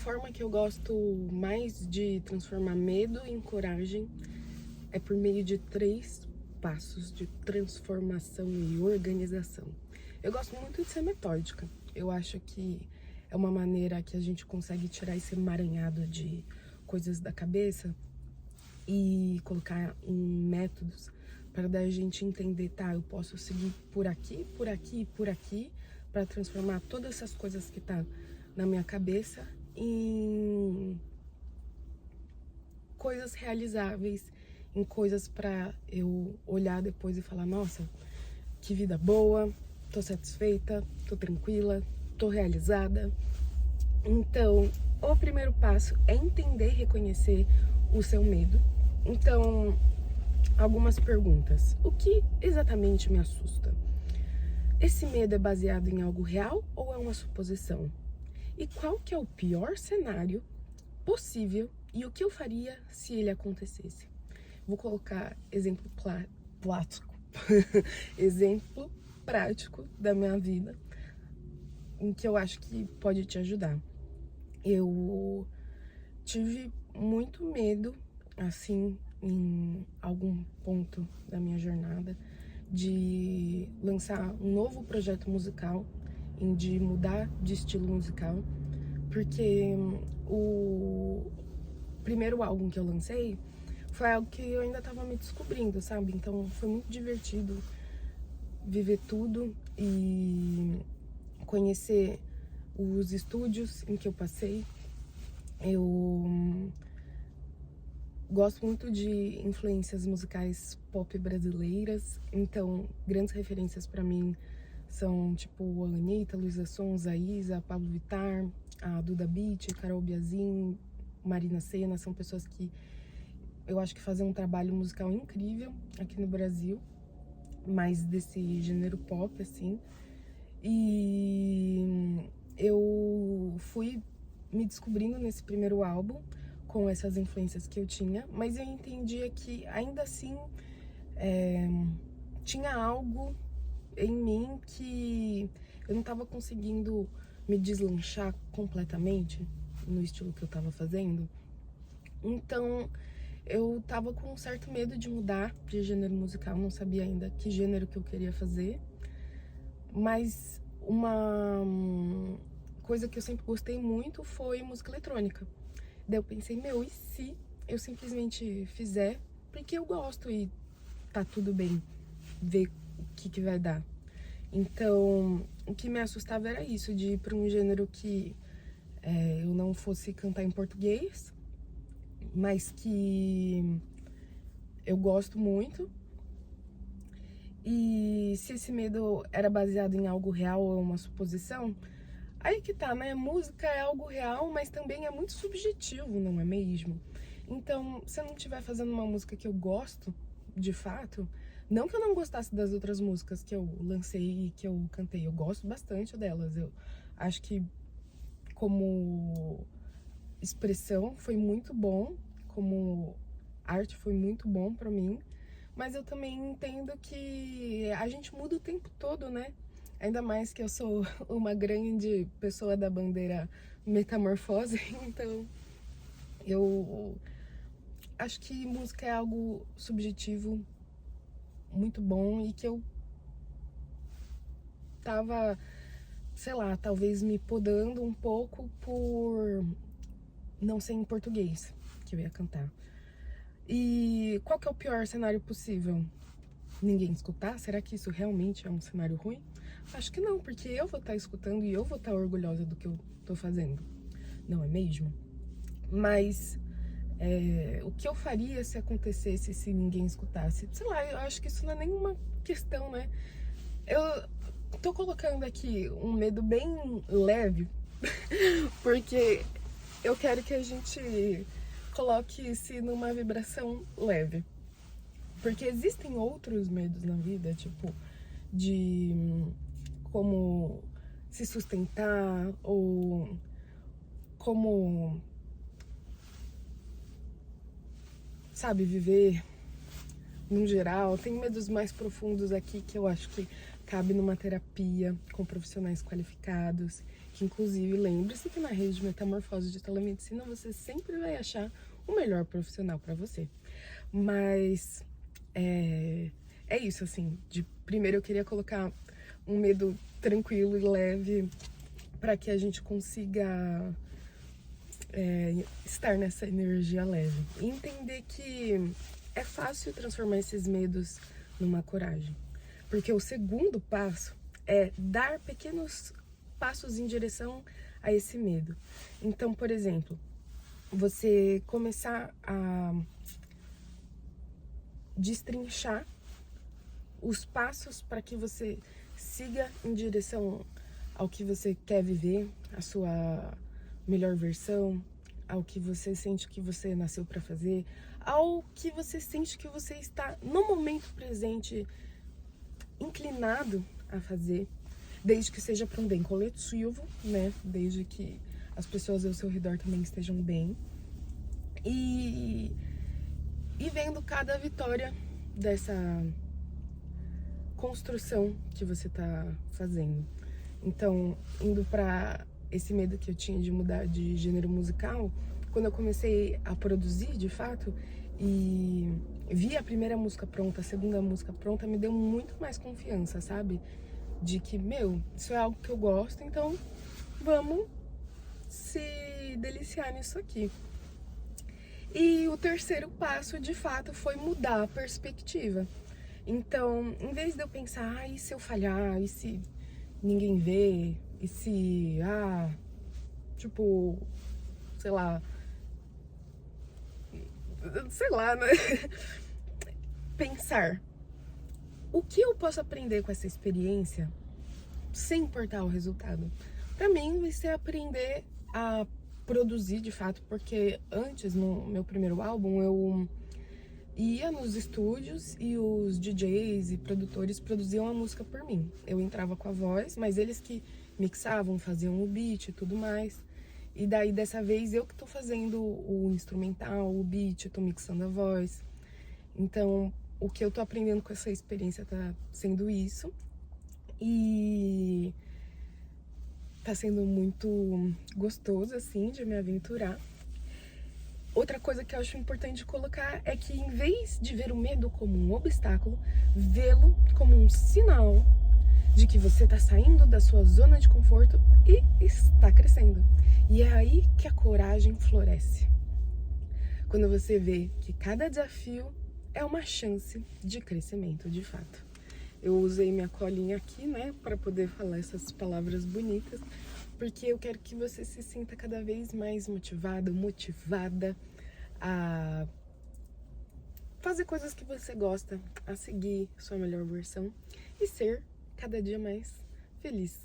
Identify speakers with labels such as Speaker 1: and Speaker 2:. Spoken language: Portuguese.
Speaker 1: A forma que eu gosto mais de transformar medo em coragem é por meio de 3 passos de transformação e organização. Eu gosto muito de ser metódica. Eu acho que é uma maneira que a gente consegue tirar esse emaranhado de coisas da cabeça e colocar em métodos para dar a gente entender, tá, eu posso seguir por aqui, por aqui, por aqui, para transformar todas essas coisas que tá na minha cabeça em coisas realizáveis, em coisas para eu olhar depois e falar, nossa, que vida boa, tô satisfeita, tô tranquila, tô realizada. Então, o primeiro passo é entender e reconhecer o seu medo. Então, algumas perguntas. O que exatamente me assusta? Esse medo é baseado em algo real ou é uma suposição? E qual que é o pior cenário possível e o que eu faria se ele acontecesse? Vou colocar exemplo prático, exemplo prático da minha vida, em que eu acho que pode te ajudar. Eu tive muito medo, assim, em algum ponto da minha jornada, de lançar um novo projeto musical, de mudar de estilo musical, porque o primeiro álbum que eu lancei foi algo que eu ainda tava me descobrindo, sabe? Então foi muito divertido viver tudo e conhecer os estúdios em que eu passei. Eu gosto muito de influências musicais pop brasileiras, então grandes referências pra mim são tipo a Anitta, Luísa Sonza, Isa, Pablo Vittar, a Duda Beat, Carol Biazin, Marina Sena, são pessoas que eu acho que fazem um trabalho musical incrível aqui no Brasil, mais desse gênero pop, assim. E eu fui me descobrindo nesse primeiro álbum com essas influências que eu tinha, mas eu entendia que ainda assim tinha algo em mim que eu não estava conseguindo me deslanchar completamente no estilo que eu estava fazendo. Então eu tava com um certo medo de mudar de gênero musical, não sabia ainda que gênero que eu queria fazer, mas uma coisa que eu sempre gostei muito foi música eletrônica. Daí eu pensei, meu, e se eu simplesmente fizer porque eu gosto e tá tudo bem, ver o que vai dar. Então, o que me assustava era isso, de ir pra um gênero que eu não fosse cantar em português, mas que eu gosto muito. E se esse medo era baseado em algo real ou uma suposição, aí que tá, né? Música é algo real, mas também é muito subjetivo, não é mesmo? Então, se eu não estiver fazendo uma música que eu gosto, de fato, não que eu não gostasse das outras músicas que eu lancei e que eu cantei, eu gosto bastante delas. Eu acho que como expressão foi muito bom, como arte foi muito bom pra mim, mas eu também entendo que a gente muda o tempo todo, né? Ainda mais que eu sou uma grande pessoa da bandeira metamorfose, então eu acho que música é algo subjetivo, muito bom, e que eu tava, sei lá, talvez me podando um pouco por não ser em português que eu ia cantar. E qual que é o pior cenário possível? Ninguém escutar? Será que isso realmente é um cenário ruim? Acho que não, porque eu vou estar escutando e eu vou estar orgulhosa do que eu tô fazendo, não é mesmo? Mas o que eu faria se acontecesse se ninguém escutasse? Sei lá, eu acho que isso não é nenhuma questão, né? Eu tô colocando aqui um medo bem leve, porque eu quero que a gente coloque-se numa vibração leve. Porque existem outros medos na vida, tipo, de como se sustentar ou como, sabe, viver no geral. Tem medos mais profundos aqui que eu acho que cabe numa terapia com profissionais qualificados, que inclusive lembre-se que na rede de metamorfose de telemedicina você sempre vai achar o melhor profissional para você. Mas é isso, assim, de primeiro eu queria colocar um medo tranquilo e leve para que a gente consiga estar nessa energia leve. E entender que é fácil transformar esses medos numa coragem. Porque o segundo passo é dar pequenos passos em direção a esse medo. Então, por exemplo, você começar a destrinchar os passos para que você siga em direção ao que você quer viver, a sua melhor versão, ao que você sente que você nasceu para fazer, ao que você sente que você está no momento presente inclinado a fazer, desde que seja para um bem coletivo, né? Desde que as pessoas ao seu redor também estejam bem. E vendo cada vitória dessa construção que você tá fazendo. Então, indo para esse medo que eu tinha de mudar de gênero musical, quando eu comecei a produzir, de fato, e vi a primeira música pronta, a segunda música pronta, me deu muito mais confiança, sabe? De que, isso é algo que eu gosto, então vamos se deliciar nisso aqui. E o terceiro passo, de fato, foi mudar a perspectiva. Então, em vez de eu pensar, e se eu falhar, e se ninguém vê, e se, sei lá, né? Pensar, o que eu posso aprender com essa experiência sem importar o resultado? Pra mim, vai ser aprender a produzir de fato, porque antes, no meu primeiro álbum, eu ia nos estúdios e os DJs e produtores produziam a música por mim. Eu entrava com a voz, mas eles que mixavam, faziam o beat e tudo mais. E daí, dessa vez, eu que tô fazendo o instrumental, o beat, tô mixando a voz. Então, o que eu tô aprendendo com essa experiência tá sendo isso. E tá sendo muito gostoso, assim, de me aventurar. Outra coisa que eu acho importante colocar é que, em vez de ver o medo como um obstáculo, vê-lo como um sinal de que você tá saindo da sua zona de conforto e está crescendo. E é aí que a coragem floresce. Quando você vê que cada desafio é uma chance de crescimento, de fato. Eu usei minha colinha aqui, né, para poder falar essas palavras bonitas, porque eu quero que você se sinta cada vez mais motivada a fazer coisas que você gosta, a seguir sua melhor versão e ser cada dia mais feliz.